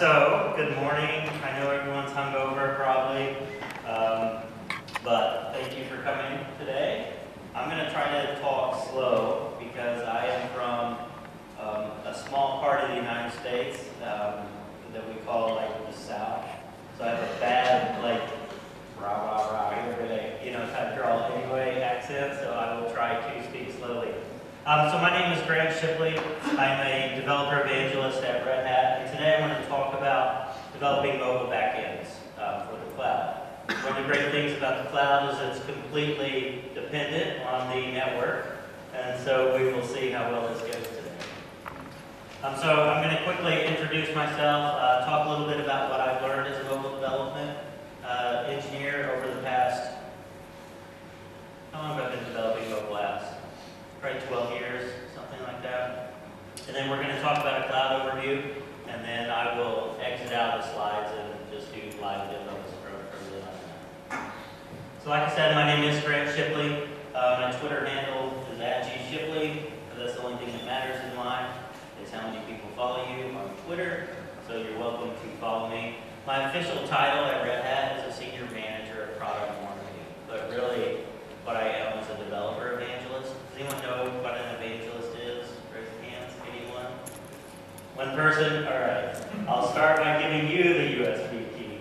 So, good morning. I know everyone's hungover probably, but thank you for coming today. I'm going to try to talk slow because I am from a small part of the United States that we call like the South. So I have a bad like rah rah rah kind of draw anyway accent. So I will try to speak slowly. So my name is Shipley. I'm a developer evangelist at Red Hat, and today I want to talk about developing mobile backends for the cloud. One of the great things about the cloud is it's completely dependent on the network, and so we will see how well this goes today. So I'm going to quickly introduce myself, talk a little bit about what I've learned as a mobile development engineer over the past, how long have I been developing mobile apps? Probably 12 years, something like that. And then we're going to talk about a cloud overview, and then I will exit out the slides and just do live demos for the night. So like I said, my name is Shipley. My Twitter handle is @GShipley. That's the only thing that matters in life, is how many people follow you on Twitter. So you're welcome to follow me. My official title at Red Hat is a senior manager of product marketing, but really what I am is a developer evangelist. Does anyone know what an evangelist is? Raise your hands. Anyone? One person? All right. I'll start by giving you the USB key.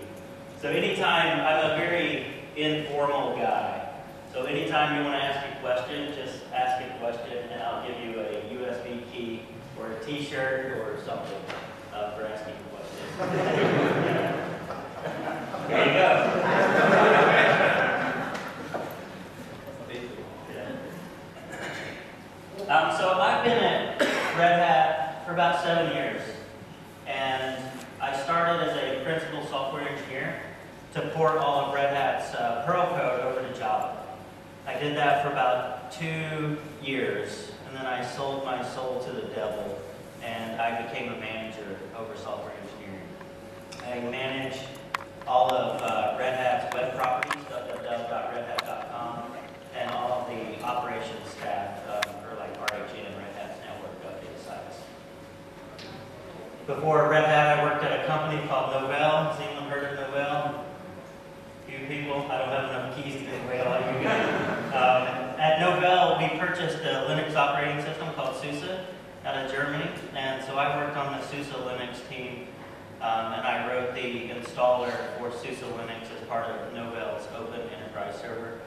So anytime, I'm a very informal guy. So anytime you want to ask a question, just ask a question and I'll give you a USB key or a t-shirt or something for asking a question. There you go. So I've been at Red Hat for about 7 years, and I started as a principal software engineer to port all of Red Hat's Perl code over to Java. I did that for about 2 years, and then I sold my soul to the devil, and I became a manager over software engineering. I manage all of Red Hat's web properties, www.redhat.com, and all of the operations staff for like RHN and Red Hat's network update sites. Before Red Hat, I worked at a company called Novell. Has anyone heard of Novell? Few people. I don't have enough keys to give away all you guys. At Novell, we purchased a Linux operating system called SUSE out of Germany, and so I worked on the SUSE Linux team, and I wrote the installer for SUSE Linux as part of Novell's Open Enterprise Server.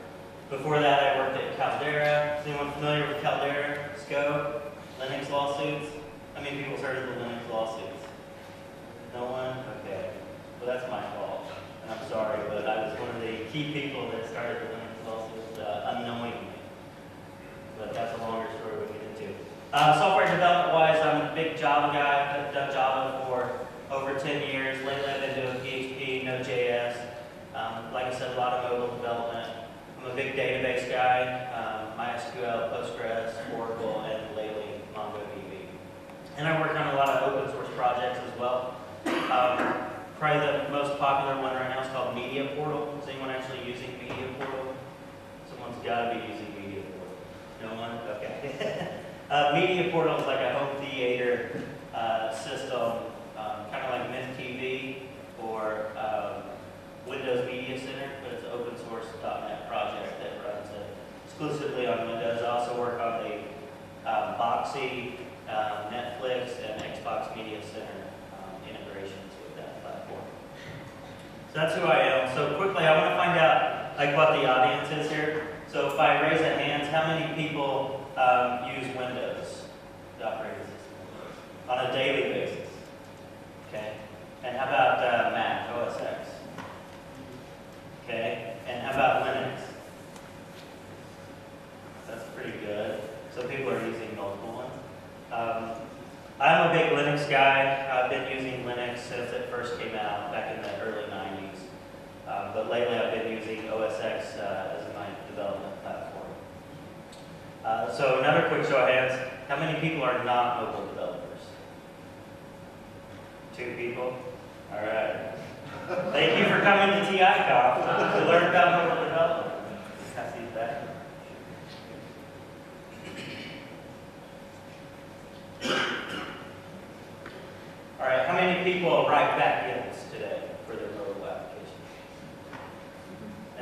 Before that, I worked at Caldera. Is anyone familiar with Caldera? SCO? Linux lawsuits? How many people's heard of the Linux lawsuits? No one? Okay. Well, that's my fault. And I'm sorry, but I was one of the key people that started the Linux lawsuits unknowingly. But that's a longer story we'll get into. Software development-wise, I'm a big Java guy. I've done Java for over 10 years. Lately, I've been doing PHP, node.js. Like I said, a lot of mobile development. I'm a big database guy, MySQL, Postgres, Oracle, and lately MongoDB. And I work on a lot of open source projects as well. Probably the most popular one right now is called Media Portal. Is anyone actually using Media Portal? Someone's got to be using Media Portal. No one? Okay. Media Portal is like a home theater system, kind of like MinTV or Windows Media Center, but it's an open source .NET project that runs exclusively on Windows. I also work on the Boxy, Netflix, and Xbox Media Center integrations with that platform. So that's who I am. So quickly, I want to find out like what the audience is here. So if I raise a hand, how many people use Windows, the operating system, on a daily basis? Okay. And how about Mac, OS X? Okay, and how about Linux? That's pretty good. So people are using multiple ones. I'm a big Linux guy. I've been using Linux since it first came out back in the early 90s. But lately I've been using OS X as my development platform. So another quick show of hands. How many people are not mobile developers? 2 people? All right. Thank you for coming to tiConf to learn about mobile development. Pass these back. All right, how many people write back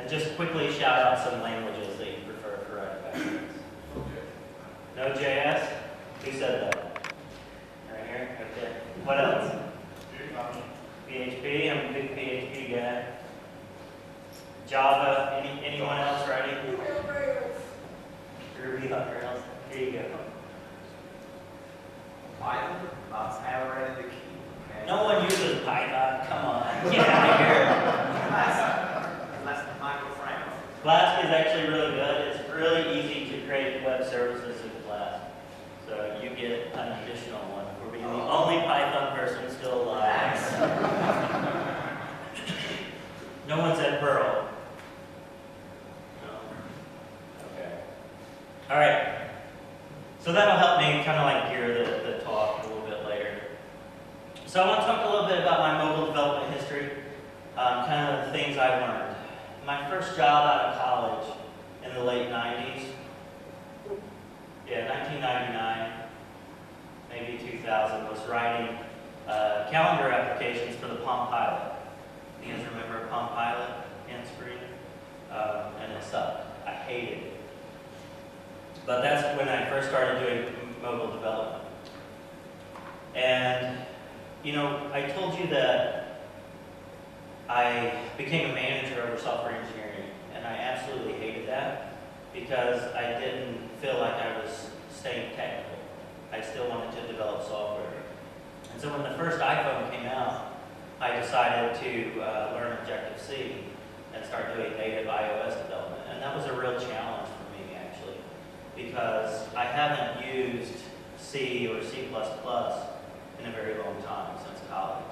And just quickly shout out some languages that you prefer for writing backends. Node.js? Who said that? Right here? Okay. What else? PHP? I'm a big PHP guy. Java? Anyone else writing? Ruby on Rails? Here you go. Python? That's never in the key. Okay. No one uses Python. Come on. Get out of here. Less than microframe. Flask is actually really good. It's really easy to create web services in Flask. So you get an additional one for being the only Python person still alive. No one said Perl. No. Okay. All right. So that'll help me kind of like gear the talk a little bit later. So I want to talk a little bit about my mobile development history, kind of the things I learned. My first job out of college in the late 90s, yeah, 1999, maybe 2000, was writing calendar applications for the Palm Pilot. You guys remember Palm Pilot, hands-free? And it sucked. I hated it. But that's when I first started doing mobile development. And, you know, I told you that I became a manager over software engineering, and I absolutely hated that because I didn't feel like I was staying technical. I still wanted to develop software. And so when the first iPhone came out, I decided to learn Objective-C and start doing native iOS development. And that was a real challenge for me, actually, because I haven't used C or C++ in a very long time, since college.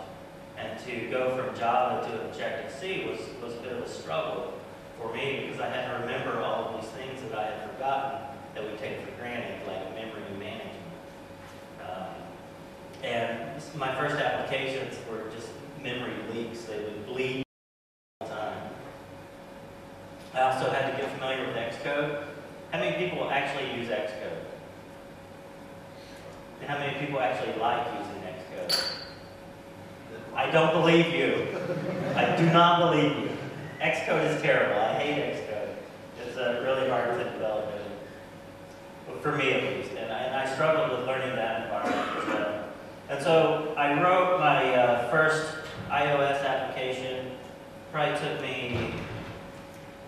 And to go from Java to Objective-C was a bit of a struggle for me because I had to remember all of these things that I had forgotten that we take for granted, like memory management. And my first applications were just memory leaks. They would bleed all the time. I also had to get familiar with Xcode. How many people actually use Xcode? And how many people actually like using Xcode? I don't believe you. I do not believe you. Xcode is terrible. I hate Xcode. It's really hard to develop it. Well, for me at least. And I struggled with learning that environment as well. And so I wrote my first iOS application. Probably took me,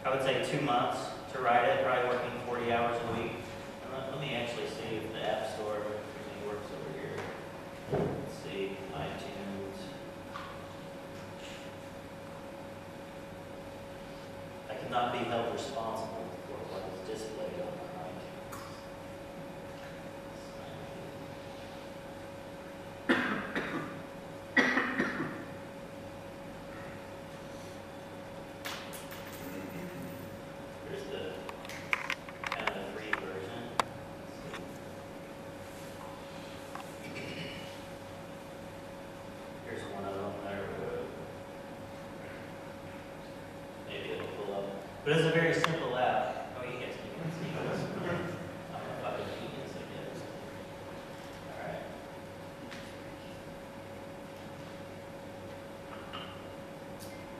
I would say, 2 months to write it, probably working 40 hours a week. Let me actually see if the App Store really works over here. Let's see, iTunes. I cannot be held responsible for what is displayed on my iTunes. Here's the kind of the free version. Here's one of them there. Maybe it'll pull up. But it's a very simple app. Oh, you guys can see this. I don't know if I can see this, I guess.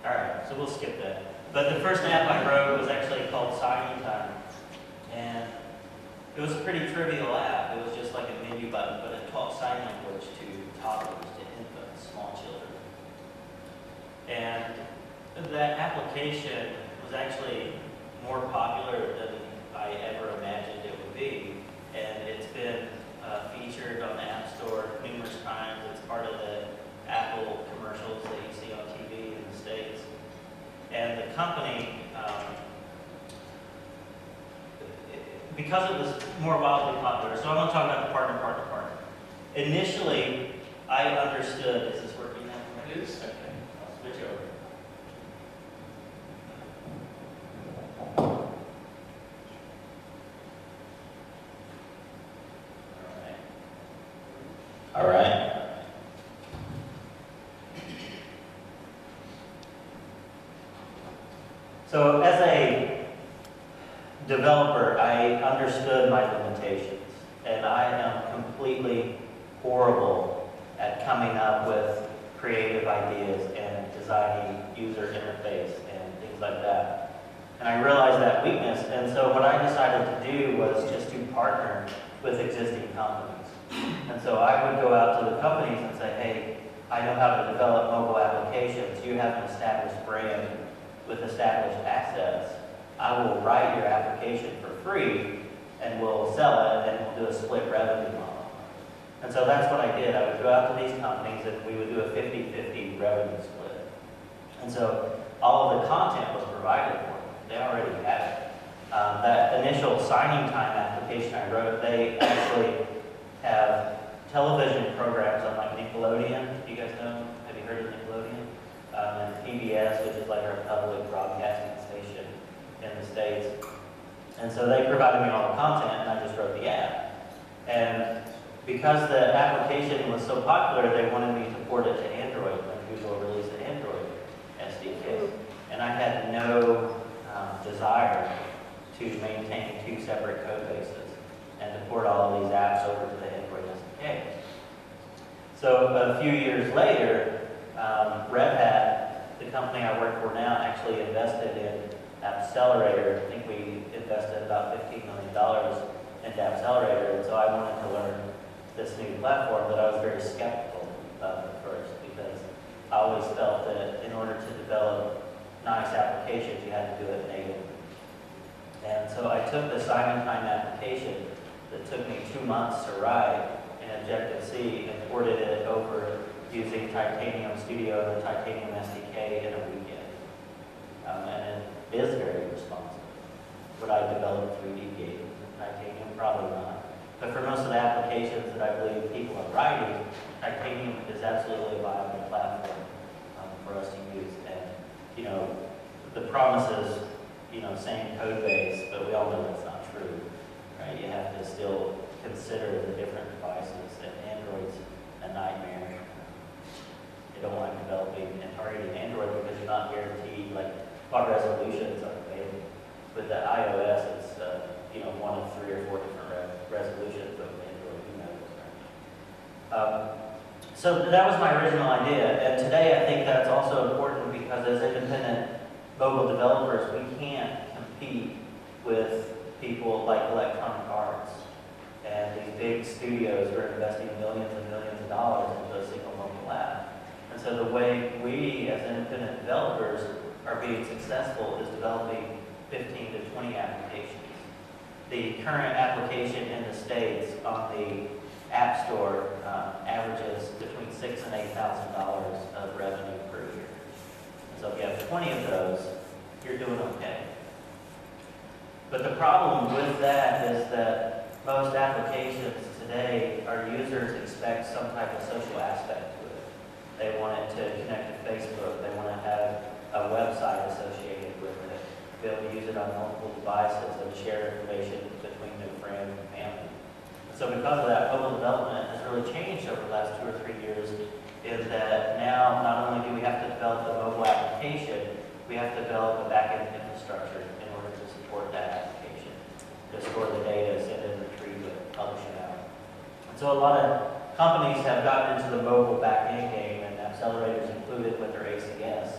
All right, so we'll skip that. But the first app I wrote was actually called Signing Time. And it was a pretty trivial app. It was just like a menu button, but it taught sign language to toddlers, to infants, small children. And that application was actually more popular than I ever imagined it would be. And it's been featured on the App Store numerous times. It's part of the Apple commercials that you see on TV in the States. And the company, because it was more wildly popular, so I'm going to talk about the partner. Initially, I understood, is this working now? It is. Okay, I'll switch over. All right. So as a developer, I understood my limitations, and I am completely horrible at coming up with creative ideas and designing user interface and things like that. And I realized that weakness, and so what I decided to do was just to partner with existing companies. And so I would go out to the companies and say, hey, I know how to develop mobile applications. You have an established brand with established assets. I will write your application for free, and we'll sell it, and we'll do a split revenue model. And so that's what I did. I would go out to these companies, and we would do a 50-50 revenue split. And so all of the content was provided for them. They already had it. That initial signing time application I wrote, they actually have television programs on like Nickelodeon. You guys know? Have you heard of Nickelodeon? And PBS, which is like our public broadcasting station in the States. And so they provided me all the content, and I just wrote the app. And because the application was so popular, they wanted me to port it to Android when Google released an Android SDK. And I had no desire to maintain two separate code bases and to port all of these apps over to the Android SDK. So a few years later, Red Hat, the company I work for now, actually invested in Accelerator. I think we invested about $15 million into Accelerator, and so I wanted to learn this new platform, but I was very skeptical of at first because I always felt that in order to develop nice applications, you had to do it native. And so I took the Simon Time application that took me 2 months to write in Objective-C and ported it over using Titanium Studio and the Titanium SDK in a weekend. And it is very responsive. Would I develop 3D games in Titanium? Probably not. But for most of the applications that I believe people are writing, Titanium is absolutely a viable platform for us to use. And, you know, the promises, you know, same code base, but we all know that's not true, right? You have to still consider the different devices, and Android's a nightmare. You don't like developing and targeting Android because you're not guaranteed, like, what resolutions are available. With the iOS, it's, you know, 1 of 3 or 4 different resolutions, but with Android, who knows, right? So that was my original idea, and today I think that's also important because as independent mobile developers, we can't compete with people like Electronic Arts and these big studios who are investing millions and millions of dollars into a single mobile app. And so the way we, as independent developers, are being successful is developing 15 to 20 applications. The current application in the States on the App Store averages between $6,000 and $8,000 of revenue per year. So if you have 20 of those, you're doing okay. But the problem with that is that most applications today, our users expect some type of social aspect to it. They want it to connect to Facebook. They want to have a website associated with it, be able to use it on multiple devices and share information between their friends and family. So because of that, mobile development has really changed over the last 2 or 3 years, is that now not only do we have to develop a mobile application, we have to develop a back-end infrastructure in order to support that application, to store the data, send it, retrieve it, publish it out. And so a lot of companies have gotten into the mobile back-end game, and Accelerators included with their ACS.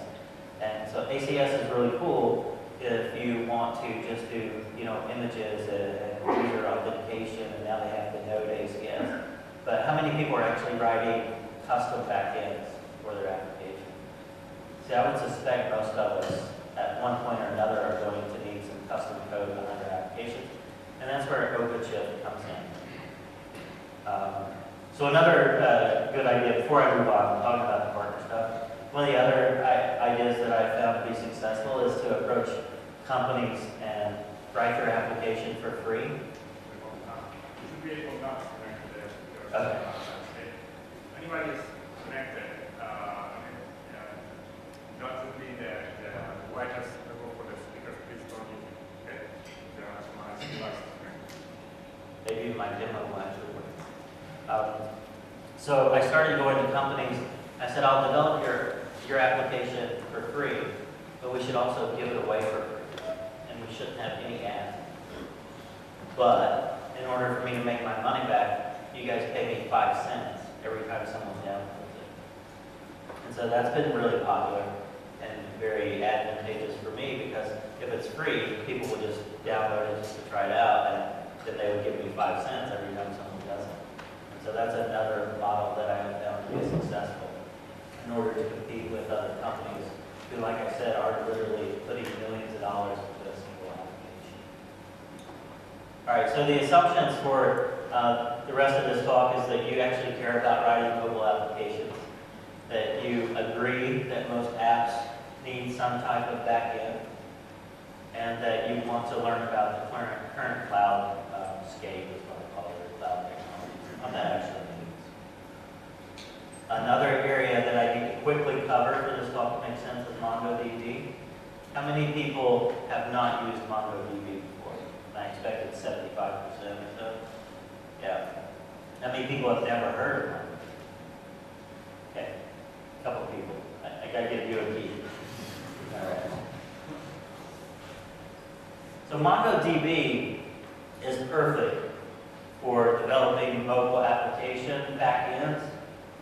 And so ACS is really cool if you want to just do, you know, images and user authentication, and now they have the node ACS. But how many people are actually writing custom backends for their application? See, I would suspect most of us, at one point or another, are going to need some custom code behind our applications, and that's where OpenShift comes in. So another good idea, before I move on, talking about the partner stuff, one of the other ideas that I found to be successful is to approach companies and write their application for free. Okay. Anybody is connected. Not to be the White House go for the speakers, please don't use it. Okay? There are some nice devices. Maybe my demo will actually work. So I started going to companies. I said, I'll develop your application for free, but we should also give it away for free, and we shouldn't have any ads. But in order for me to make my money back, you guys pay me 5 cents every time someone downloads it. And so that's been really popular and very advantageous for me because if it's free, people will just download it just to try it out, and then they would give me 5 cents every time someone does it. And so that's another model that I have found to be successful in order to compete with other companies who, like I said, are literally putting millions of dollars into a single application. All right, so the assumptions for the rest of this talk is that you actually care about writing mobile applications, that you agree that most apps need some type of backend, and that you want to learn about the current cloud scape, is what I call it, cloud technology, what that actually means. Another area that I need to quickly cover for this talk to make sense is MongoDB. How many people have not used MongoDB before? I expected 75% or so. Yeah. How many people have never heard of MongoDB? Okay, a couple people. I gotta give you a key. All right. So MongoDB is perfect for developing mobile application backends,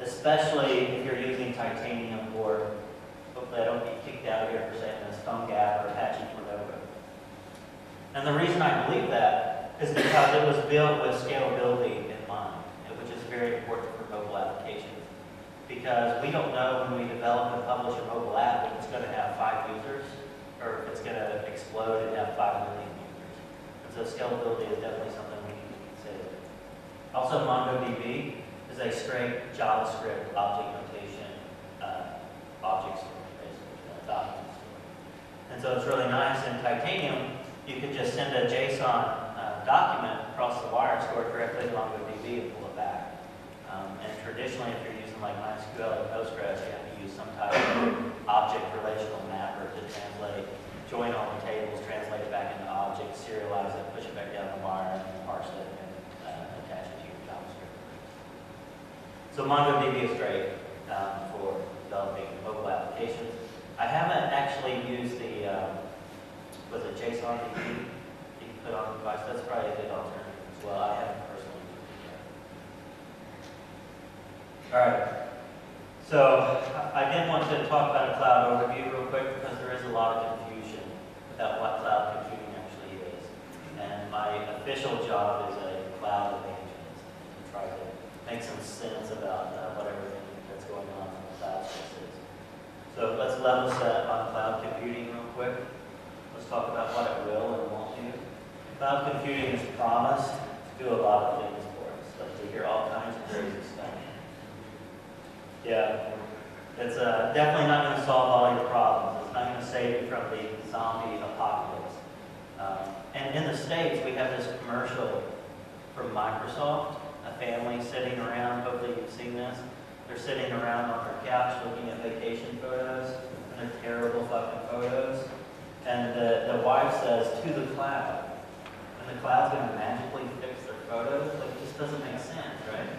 especially if you're using Titanium, or hopefully I don't get kicked out of here for saying this, PhoneGap or Apache Cordova. And the reason I believe that is because it was built with scalability in mind, which is very important for mobile applications. Because we don't know when we develop and publish a mobile app if it's going to have 5 users or if it's going to explode and have 5 million users. And so scalability is definitely something we need to consider. Also, MongoDB is a straight JavaScript object notation object store, basically, document store. And so it's really nice. In Titanium, you can just send a JSON document across the wire, store it directly to MongoDB and pull it back. And traditionally, if you're using like MySQL or Postgres, you have to use some type of object relational mapper to translate, join all the tables, translate it back into objects, serialize it, push it back down the wire, and parse it, and attach it to your JavaScript. So MongoDB is great for developing mobile applications. I haven't actually used the, was it JSON DB you can put on the device? That's probably a good alternative as well. I haven't personally used it yet. All right. So I did want to talk about a cloud overview real quick because there is a lot of confusion about what cloud computing actually is. And my official job is a cloud evangelist to try to make some sense about what everything that's going on in the cloud space is. So let's level set on cloud computing real quick. Let's talk about what it will and won't do. Cloud computing is promised to do a lot of things for us. Like we hear all kinds of crazy stuff. Yeah, it's definitely not going to solve all your problems. It's not going to save you from the zombie apocalypse. And in the States, we have this commercial from Microsoft, a family sitting around, hopefully you've seen this. They're sitting around on their couch looking at vacation photos, and they're terrible fucking photos. And the wife says, to the cloud. And the cloud's going to magically fix their photos? Like, it just doesn't make sense, right?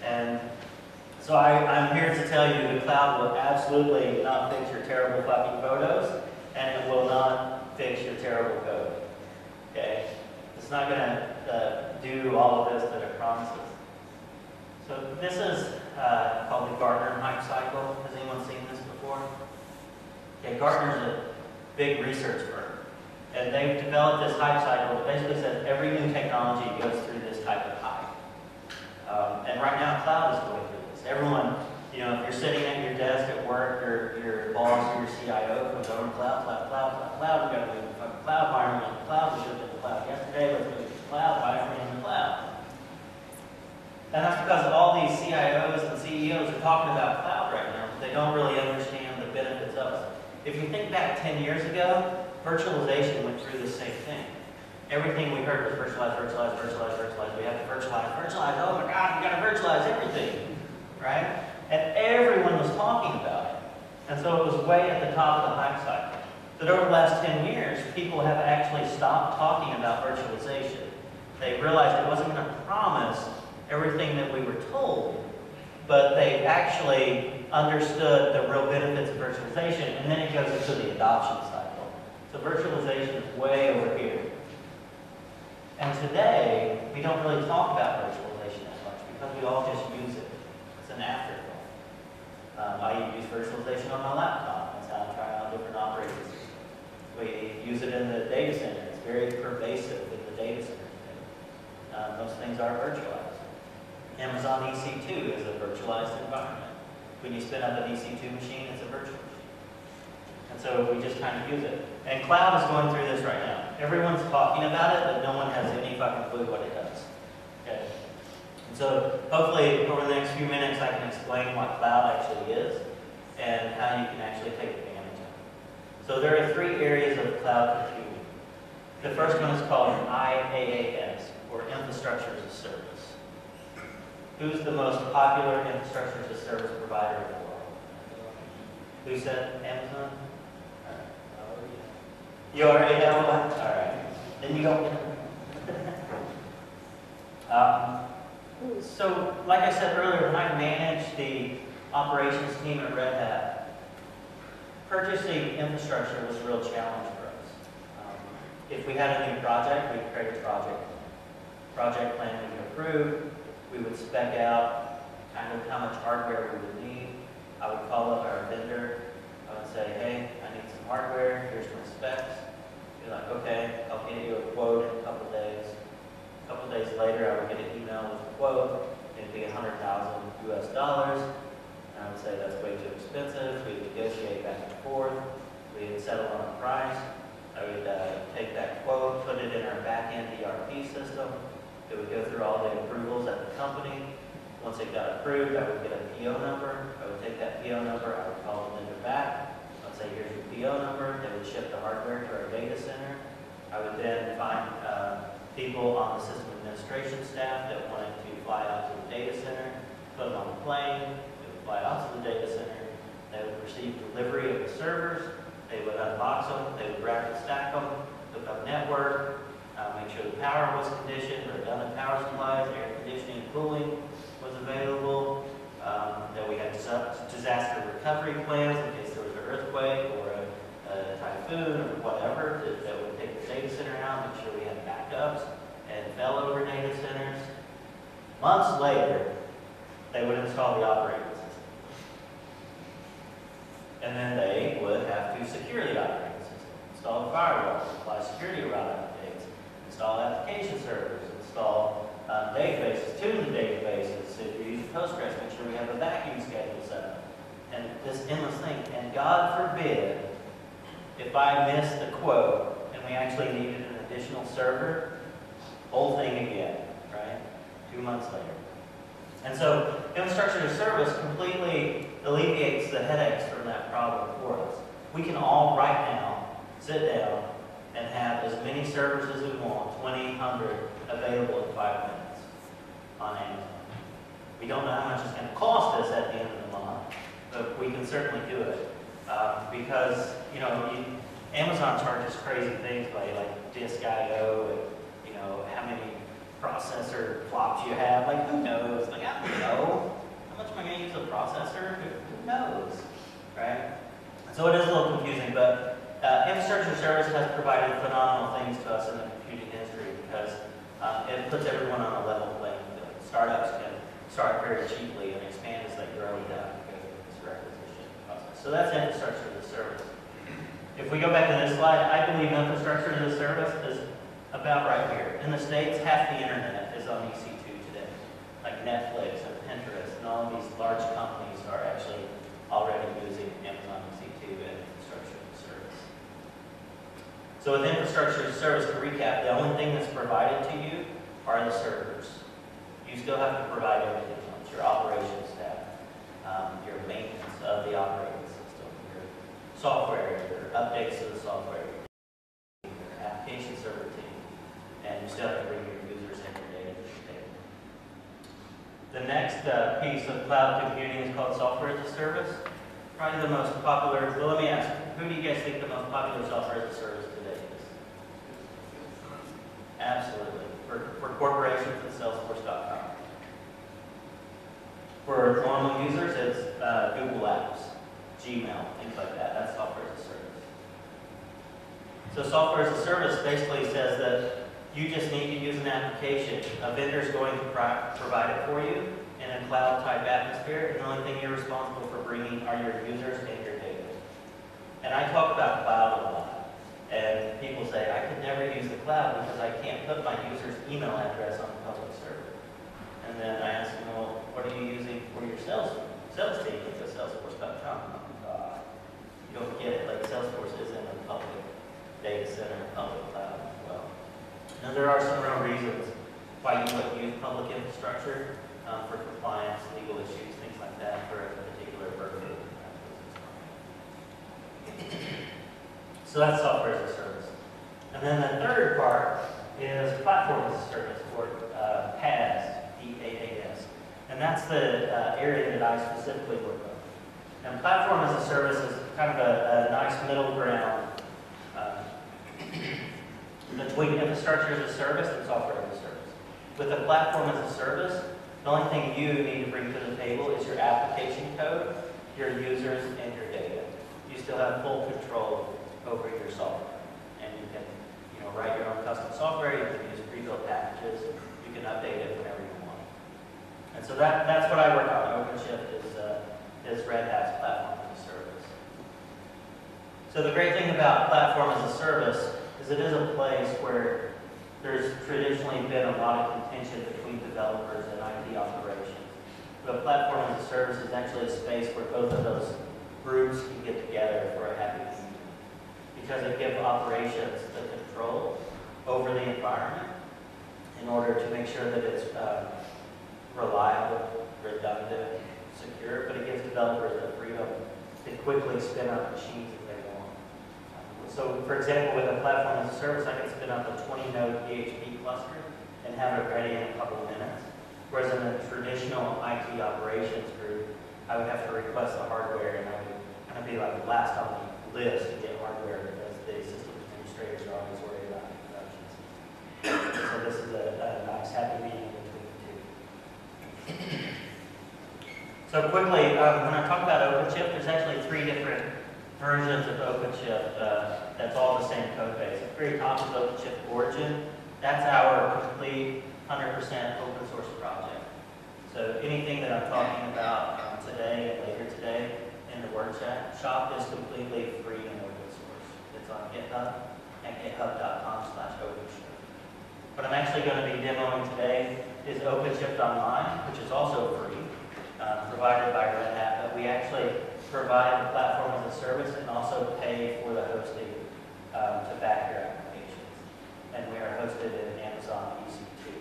And so I'm here to tell you the cloud will absolutely not fix your terrible fucking photos, and it will not fix your terrible code. Okay? It's not going to do all of this that it promises. So this is called the Gartner hype cycle. Has anyone seen this before? Okay, Gartner's a big research firm, and they've developed this hype cycle that basically says every new technology goes through this type of hype. And right now, cloud is going through this. Everyone, you know, if you're sitting at your desk at work, your boss or your CIO comes over, cloud, we got to move to the fucking cloud environment. Cloud, we should have been in the cloud yesterday, let's move to the cloud, why aren't we in the cloud? And that's because all these CIOs and CEOs are talking about cloud right now. They don't really understand the benefits of it. If you think back 10 years ago, virtualization went through the same thing. Everything we heard was virtualize. We have to virtualize. Oh my God, we got to virtualize everything, right? And everyone was talking about it. And so it was way at the top of the hype cycle. But over the last 10 years, people have actually stopped talking about virtualization. They realized it wasn't going to promise everything that we were told, but they actually understood the real benefits of virtualization, and then it goes into the adoption cycle. So virtualization is way over here. And today, we don't really talk about virtualization as much because we all just use it. It's an afterthought. I use virtualization on my laptop. That's how I try out different operating systems. We use it in the data center. It's very pervasive in the data center today. Most things are virtualized. Amazon EC2 is a virtualized environment. When you spin up an EC2 machine, it's a virtual machine. And so we just kind of use it. And cloud is going through this right now. Everyone's talking about it, but no one has any fucking clue what it does. Okay? And so hopefully over the next few minutes I can explain what cloud actually is and how you can actually take advantage of it. So there are 3 areas of cloud computing. The first one is called IaaS, or Infrastructure as a Service. Who's the most popular infrastructure as a service provider in the world? Who said Amazon? All right. You already have one? All right. Then you don't get it. So, like I said earlier, when I managed the operations team at Red Hat, purchasing infrastructure was a real challenge for us. If we had a new project, we'd create a project plan we could approve. We would spec out kind of how much hardware we would need. I would call up our vendor. I would say, hey, I need some hardware. Here's my specs. Be like, okay, I'll get you a quote in a couple days. A couple days later, I would get an email with a quote. It'd be $100,000 US. And I would say that's way too expensive. We'd negotiate back and forth. We'd settle on a price. I would take that quote, put it in our back-end ERP system. It would go through all the approvals at the company. Once it got approved, I would get a PO number. I would take that PO number, I would call the vendor back. I'd say, here's your PO number. They would ship the hardware to our data center. I would then find people on the system administration staff that wanted to fly out to the data center, put them on the plane, they would fly out to the data center. They would receive delivery of the servers. They would unbox them. They would rack and stack them, hook up network, make sure the power was conditioned, redundant power supplies, air conditioning and cooling was available. That we had disaster recovery plans in case there was an earthquake or a typhoon or whatever that would take the data center out, make sure we had backups and failover data centers. Months later, they would install the operating system. And then they would have to secure the operating system, install the firewall, apply security around updates, install application servers, install databases, tune the databases. If you're using Postgres, make sure we have a vacuum schedule set up. And this endless thing. And God forbid, if I missed the quote and we actually needed an additional server, whole thing again, right? 2 months later. And so infrastructure as a service completely alleviates the headaches from that problem for us. We can all right now sit down and have as many servers as we want, 2,000 available in 5 minutes on Amazon. We don't know how much it's going to cost us at the end of the month, but we can certainly do it because Amazon charges crazy things by like disk I/O and how many processor flops you have. Like who knows? Like I don't know. How much am I going to use a processor? Who knows, right? So it is a little confusing, but infrastructure service has provided phenomenal things to us in the computing industry because it puts everyone on a level playing field. Startups can start very cheaply and expand as they grow without going through this requisition process. So that's infrastructure as a service. If we go back to this slide, I believe infrastructure as a service is about right here. In the States, half the internet is on EC2 today. Like Netflix and Pinterest and all of these large companies are actually already using Amazon EC2 and infrastructure as a service. So with infrastructure as a service, to recap, the only thing that's provided to you are the servers. You still have to provide everything else, your operations staff, your maintenance of the operating system, your software, your updates to the software, your application server team, and you still have to bring your users and your data to the table. The next piece of cloud computing is called software as a service. Probably the most popular, well let me ask, who do you guys think the most popular software as a service today is? Absolutely. For corporations, it's Salesforce.com. For normal users, it's Google Apps, Gmail, things like that. That's software as a service. So software as a service basically says that you just need to use an application. A vendor is going to provide it for you in a cloud-type atmosphere, and the only thing you're responsible for bringing are your users and your data. And I talk about cloud a lot. And people say, I could never use the cloud because I can't put my user's email address on the public server. And then I ask them, well, what are you using for your sales team? Because Salesforce.com. You don't get it. Like Salesforce is in a public data center, public cloud as well. Now there are some real reasons why you would use public infrastructure for compliance, legal issues, things like that for a particular vertical. So that's software as a service. And then the third part is platform as a service, or PaaS, P-A-A-S. And that's the area that I specifically work on. And platform as a service is kind of a nice middle ground between infrastructure as a service and software as a service. With a platform as a service, the only thing you need to bring to the table is your application code, your users, and your data. You still have full control over your software. And you can write your own custom software, you can use pre-built packages, you can update it whenever you want. And so that's what I work on. OpenShift is Red Hat's platform as a service. So the great thing about platform as a service is it is a place where there's traditionally been a lot of contention between developers and IT operations. But platform as a service is actually a space where both of those groups can get together for a happy medium, because it gives operations the control over the environment in order to make sure that it's reliable, redundant, secure, but it gives developers the freedom to quickly spin up machines if they want. So, for example, with a platform as a service, I can spin up a 20-node PHP cluster and have it ready in a couple of minutes. Whereas in a traditional IT operations group, I would have to request the hardware, and I would kind of be like last on the list to get hardware because the system administrators are always worried about introductions. So this is a nice happy medium between the two. So quickly, when I talk about OpenShift, there's actually 3 different versions of OpenShift that's all the same code base. At the very top is OpenShift Origin. That's our complete 100% open source project. So anything that I'm talking about today and later today in the workshop is completely free and open source. It's on GitHub at github.com/OpenShift. What I'm actually going to be demoing today is OpenShift Online, which is also free, provided by Red Hat, but we actually provide the platform as a service and also pay for the hosting to back your applications. And we are hosted in Amazon EC2.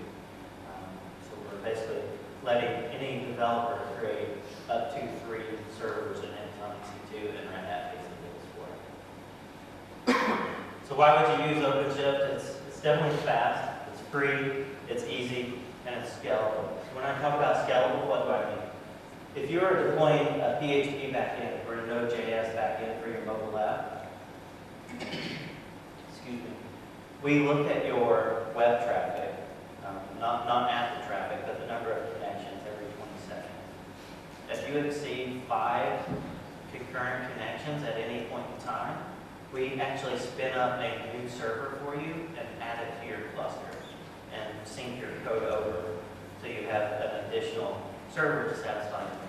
So we're basically letting any developer create up to 3 servers in Amazon EC2, and Red Hat pays the bills for it. So why would you use OpenShift? It's definitely fast, it's free, it's easy, and it's scalable. So when I talk about scalable, what do I mean? If you are deploying a PHP backend or a node.js backend for your mobile app, excuse me, we look at your web traffic, not app traffic, but the number of connections every 20 seconds. If you exceed 5 concurrent connections at any point in time, we actually spin up a new server for you and add it to your cluster and sync your code over so you have an additional server to satisfy the demand.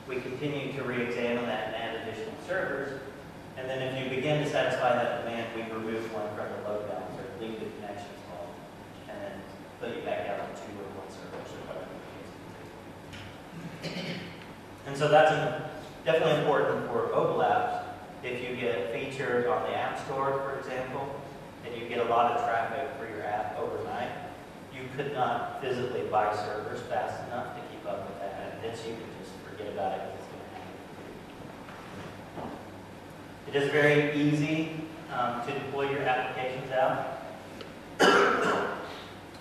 We continue to re-examine that and add additional servers, and then if you begin to satisfy that demand, we remove one from the load balancer, leave the connections off, and then put you back down to 2 or 1 server, so whatever the case may be. And so that's definitely important for mobile apps. If you get featured on the App Store, for example, and you get a lot of traffic for your app overnight, you could not physically buy servers fast enough to keep up with that, and this you can just forget about it because it's going to happen. It is very easy to deploy your applications out.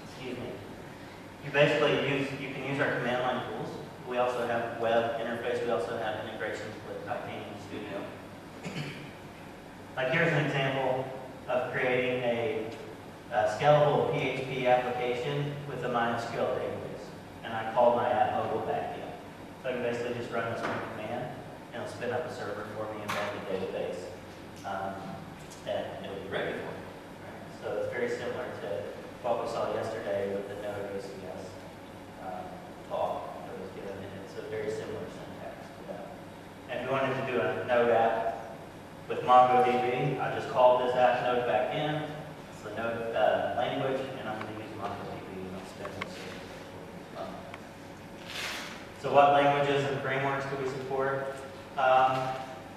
Excuse me. You can use our command line tools. We also have web interface. We also have integrations with Titanium Studio. Like here's an example of creating a scalable PHP application with a MySQL database. And I called my app mobile backend. So I can basically just run this one command, and it'll spin up a server for me and run the database. And it'll be ready for me. Right? So it's very similar to what we saw yesterday with the node.js talk that was given, and it's a very similar syntax to that. And if you wanted to do a node app, With MongoDB, I just called this app node back in. It's the node language, and I'm going to use MongoDB instead. So what languages and frameworks do we support?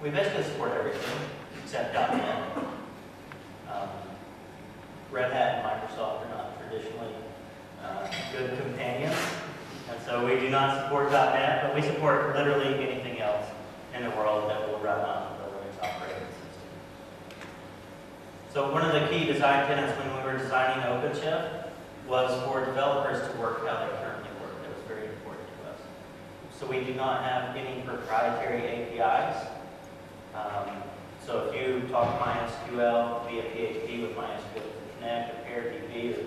We basically support everything except .NET. Red Hat and Microsoft are not traditionally good companions, and so we do not support .NET, but we support literally anything else in the world that will run on the Linux operating system. So one of the key design tenets when we were designing OpenShift was for developers to work how they currently work. That was very important to us. So we do not have any proprietary APIs. So if you talk MySQL via PHP with MySQL Connect or PairDB or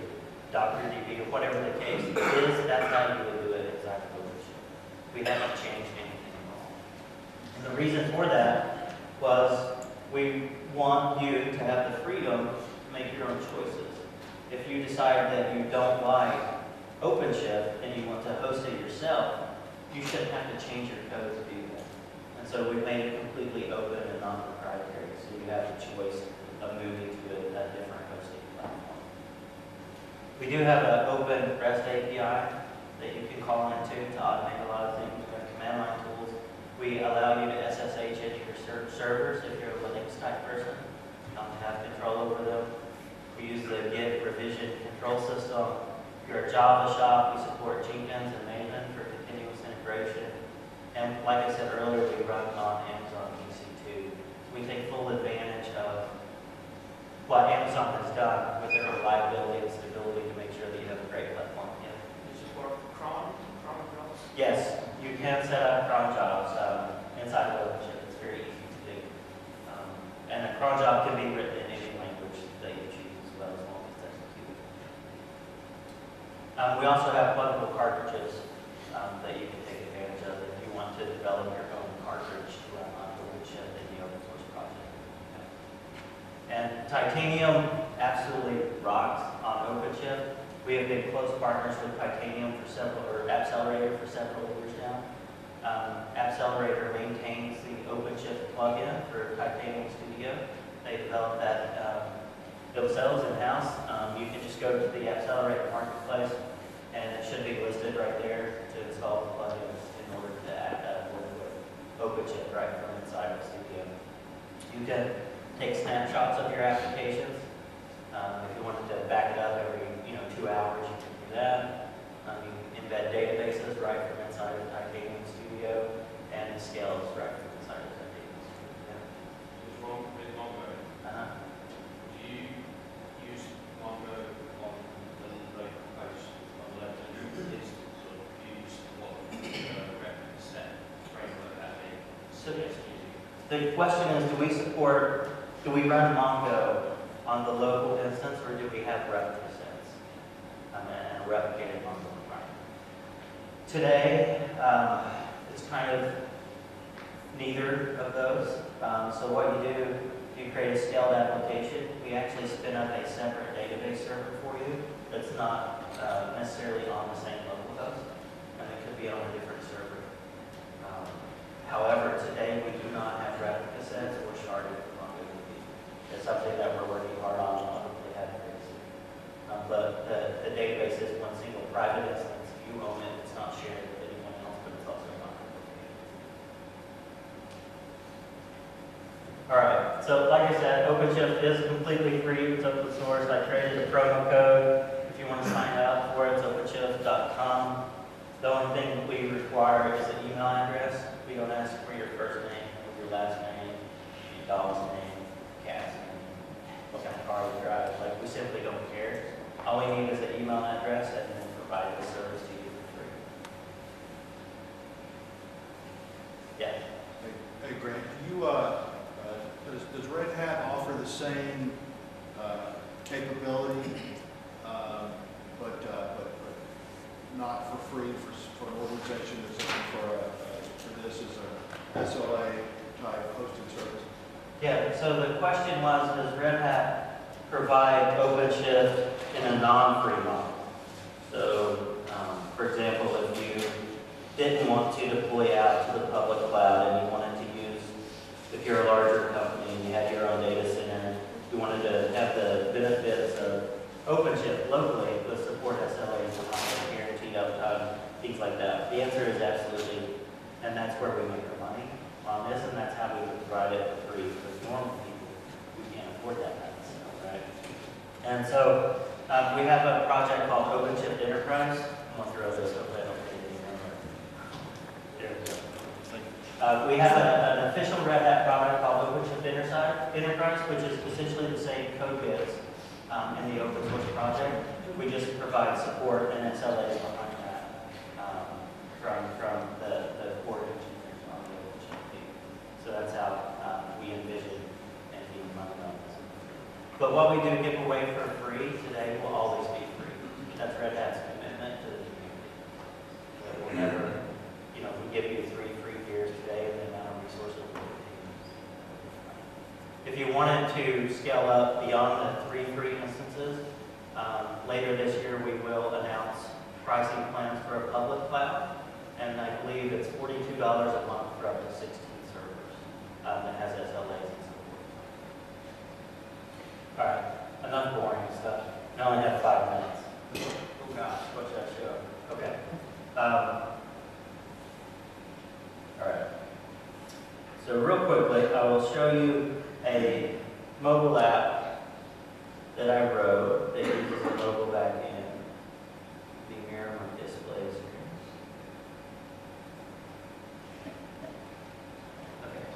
DockerDB or whatever the case is, that's how you would do it exactly. We haven't changed anything at all. And the reason for that was we want you to have the freedom to make your own choices. If you decide that you don't like OpenShift and you want to host it yourself, you shouldn't have to change your code to do that. And so we've made it completely open and non-proprietary, so you have the choice of moving to a different hosting platform. We do have an open REST API that you can call into to automate a lot of things. We have command line tools. We allow you to SSH into your servers if you're a Linux type person, not to have control over them. We use the Git revision control system. If you're a Java shop, we support Jenkins and Maven for continuous integration. And like I said earlier, we run on Amazon EC2. We take full advantage of what Amazon has done with their reliability and stability to make sure that you have a great platform. Yeah. You support cron jobs? Yes, you can set up cron jobs inside of OpenShift. It's very easy to do. And a cron job can be written in any language that you choose as well, as long as it's executed. We also have pluggable cartridges that you can take advantage of if you want to develop your own cartridge to run on OpenShift in the open source project. And Titanium absolutely rocks on OpenShift. We have been close partners with Titanium for AppCelerator for several years now. AppCelerator maintains the OpenShift plugin for Titanium Studio. They developed that themselves in-house. You can just go to the AppCelerator marketplace, and it should be listed right there to install the plugins in order to work with OpenShift right from inside of Studio. You can take snapshots of your applications. If you wanted to back it up every 2 hours, you can do that. You can embed databases right from inside of Titanium Studio, and it scales right from inside of Titanium Studio. What's wrong with Mongo? Do you use Mongo on the local host on the local instance, or do you use what replica set framework that they suggest using? The question is, do we run Mongo on the local instance, or do we have replica sets and a replicated Mongo environment? Today, it's kind of neither of those. So what you do, you create a scaled application. We actually spin up a separate database server for you that's not necessarily on the same local host, and it could be on a different server. However, today we do not have replica sets or sharded MongoDB. It's something that we're working hard on and hopefully have very soon. But the database is one single private instance. You own it. It's not shared with anyone else, but it's also not replicated. All right. So like I said, OpenShift is completely free. It's open source. I created a promo code. If you want to sign up for it, it's openshift.com. The only thing that we require is an email address. We don't ask for your first name, your last name, your dog's name, cat's name, what kind of car you drive. Like, we simply don't care. All we need is an email address and then provide the service to you for free. Yeah. Hey Grant, does Red Hat offer the same capability, but not for free for an organization that's looking for this as a SLA type hosting service? Yeah, so the question was, does Red Hat provide OpenShift in a non-free model? So, for example, if you didn't want to deploy out to the public cloud and you wanted to use, if you're a larger company and you had OpenShift locally with support SLAs, guaranteed uptime, things like that? The answer is absolutely, and that's where we make our money on this, and that's how we would provide it for free. Because normal people, we can't afford that kind of stuff, right? And so we have a project called OpenShift Enterprise. I'm going to throw this, hopefully I don't get any number. There we go. We have an official Red Hat product called OpenShift Enterprise, which is essentially the same code base in the open source project. We just provide support and SLAs behind that from the core engineers on the OpenShift team. So that's how we envision and being money on this. But what we do give away for free today will always be free. That's Red Hat's commitment to the community. So we'll never, you know, we give you 3 free years today and the amount of resources we'll give you. If you wanted to scale up beyond the 3 free instances, later this year we will announce pricing plans for a public cloud. And I believe it's $42 a month for up to 16 servers that has SLAs and support. All right, enough boring stuff. I only have 5 minutes. Oh gosh, what should I show? Okay. All right. So real quickly, I will show you a mobile app that I wrote that uses a mobile backend. The mirror my displays here. Okay.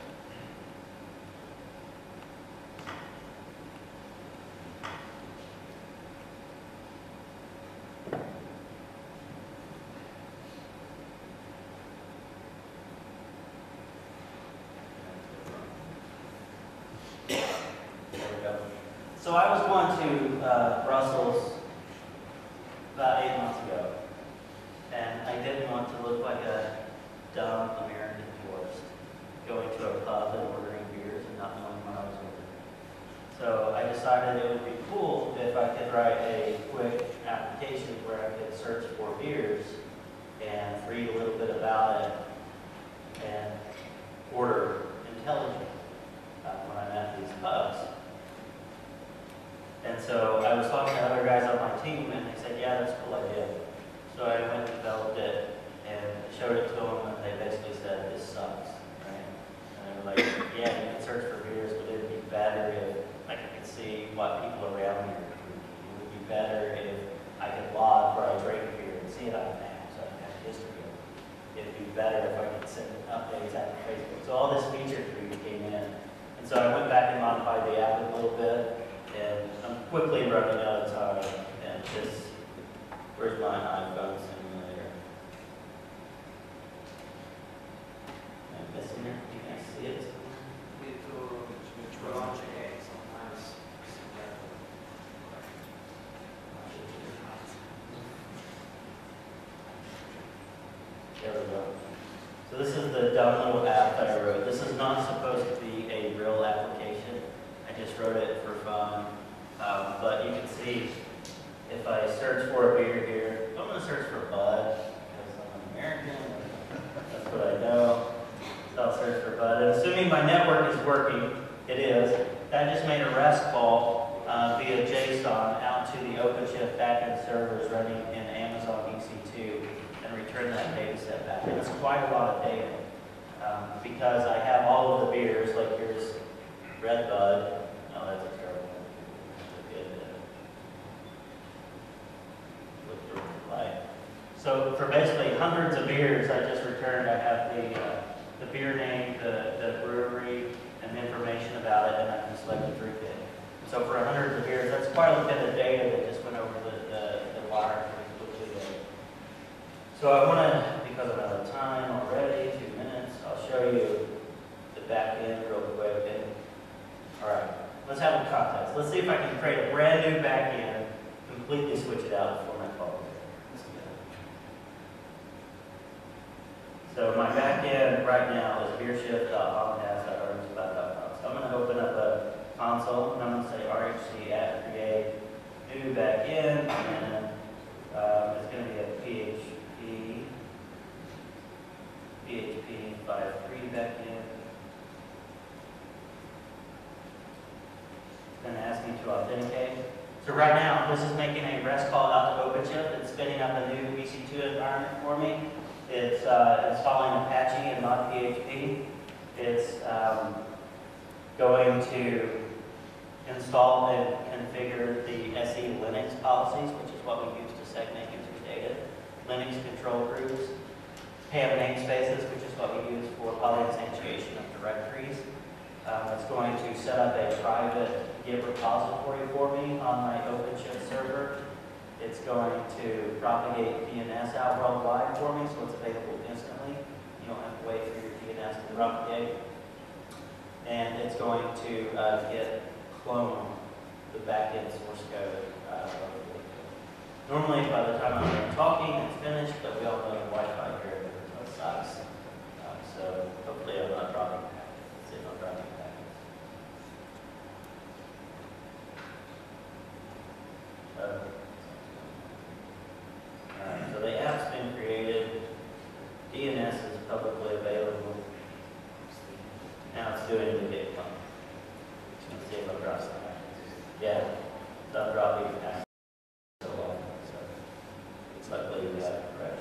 So I was going to Brussels about 8 months ago, and I didn't want to look like a dumb American tourist going to a pub and ordering beers and not knowing what I was ordering. So I decided it would be cool if I could write a quick application where I could search for beers and read a little bit about it and order intelligently when I'm at these pubs. And so I was talking to other guys on my team, and they said, yeah, that's a cool idea. So I went and developed it and showed it to them, and they basically said, this sucks, right? And they were like, yeah, you can search for beers, but it would be better if I could see what people around me are drinking. It would be better if I could log where I drink beer and see it on a map, so I can have history of it. It'd be better if I could send updates out to Facebook. So all this feature creep came in. And so I went back and modified the app a little bit. And I'm quickly running out of time, and just, where's my iPhone simulator? I'm missing it, you guys see it? To launch a sometimes. There we go. So this is the dumb little app that I wrote. This is not supposed to be a real application. I just wrote it for fun. But you can see if I search for a beer here, I'm going to search for Bud because I'm an American. That's what I know. So I'll search for Bud. And assuming my network is working, it is. That just made a REST call via JSON out to the OpenShift backend servers running in Amazon EC2 and return that data set back. And it's quite a lot of data because I have all of the beers, like here's Red Bud. Oh, that's a terrible one. So for basically hundreds of beers I just returned, I have the beer name, the brewery, and information about it, and I can select to drink it. So for hundreds of beers, that's quite a bit of data that just went over the wire pretty quickly there. So I want to, because I'm out of time already, 2 minutes, I'll show you the back end real quick. And, all right, let's have a contest. Let's see if I can create a brand new back end, completely switch it out before my call. So my back end right now is beershift.longcast.earnscloud.com. So I'm going to open up a console, and I'm going to say RHC at create new back end, and it's going to be a PHP 5.3 back end. It's going to ask me to authenticate. So right now, this is making a REST call out to OpenShift. It's spinning up a new EC2 environment for me. It's installing Apache and not PHP. It's going to install and configure the SE Linux policies, which is what we use to segment user data. Linux control groups, PAM namespaces, which is what we use for polyinstantiation of directories. It's going to set up a private Git repository for me on my OpenShift server. It's going to propagate DNS out worldwide for me, so it's available instantly. You don't have to wait for your DNS to propagate. And it's going to clone the backend source code. Normally, by the time I'm done talking, it's finished, but we all know the Wi-Fi here sucks. So hopefully I'm not dropping packets. Let's see if I'm dropping packets. Alright, so the app's been created. DNS is publicly available. Now it's doing the Git clone. Let's see if I'm dropping packets. Yeah, so I'm dropping packets. Luckily, we got it correct.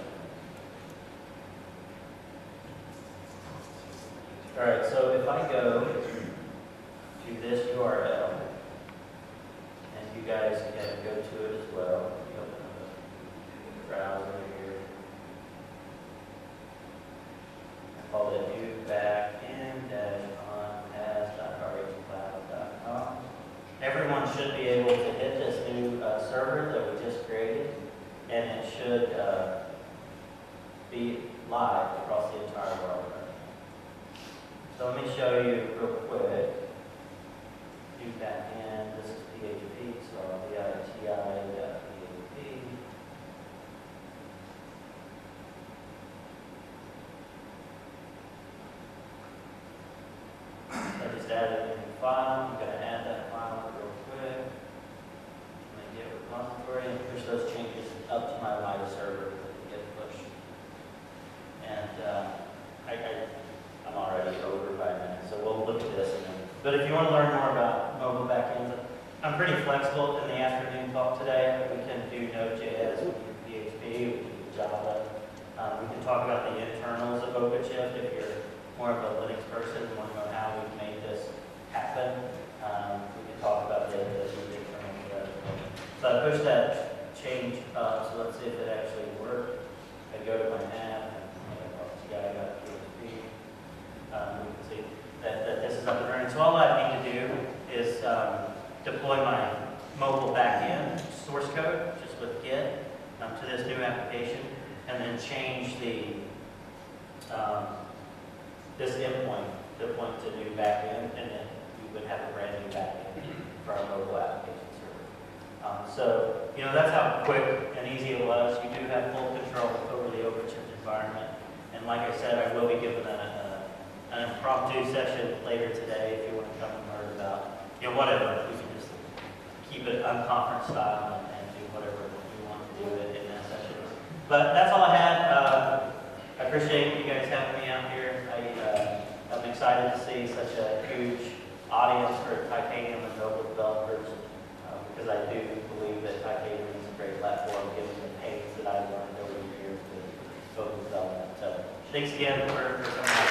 All right, so if I go to this URL, and you guys can go to it as well, you open the browser here, I call it new backend-on-pass.rhcloud.com. Everyone should be able to hit this new server that we just created, and it should be live across the entire world. So let me show you real quick. New backend, this is PHP, so I'll be at ti.php. I just added a new file. I'm going to add that file real quick. Git repository and push those changes up to my live server to get pushed. And I'm already over by a minute, so we'll look at this. But if you want to learn more about mobile backends, I'm pretty flexible in the afternoon talk today. We can do node.js, we can do PHP, we can do Java. We can talk about the internals of OpenShift if you're more of a Linux person and want to know how we've made this happen. We can talk about the internals. So I push that change up, so let's see if it actually worked. I go to my app, and PHP. We can see that this is up and running. So all I need to do is deploy my mobile backend source code, just with Git, to this new application, and then change the this endpoint to point to new backend, and then we would have a brand new backend for our mobile application. So, that's how quick and easy it was. You do have full control over the OpenShift environment. And like I said, I will be giving an impromptu session later today if you want to come and learn about, whatever. We can just keep it unconference style and do whatever we want to do in that session. But that's all I had. I appreciate you guys having me out here. I'm excited to see such a huge audience for Titanium and mobile developers. Because I do believe that tiConf is a great platform given the pains that I've learned over the years with mobile development. So thanks again for coming out.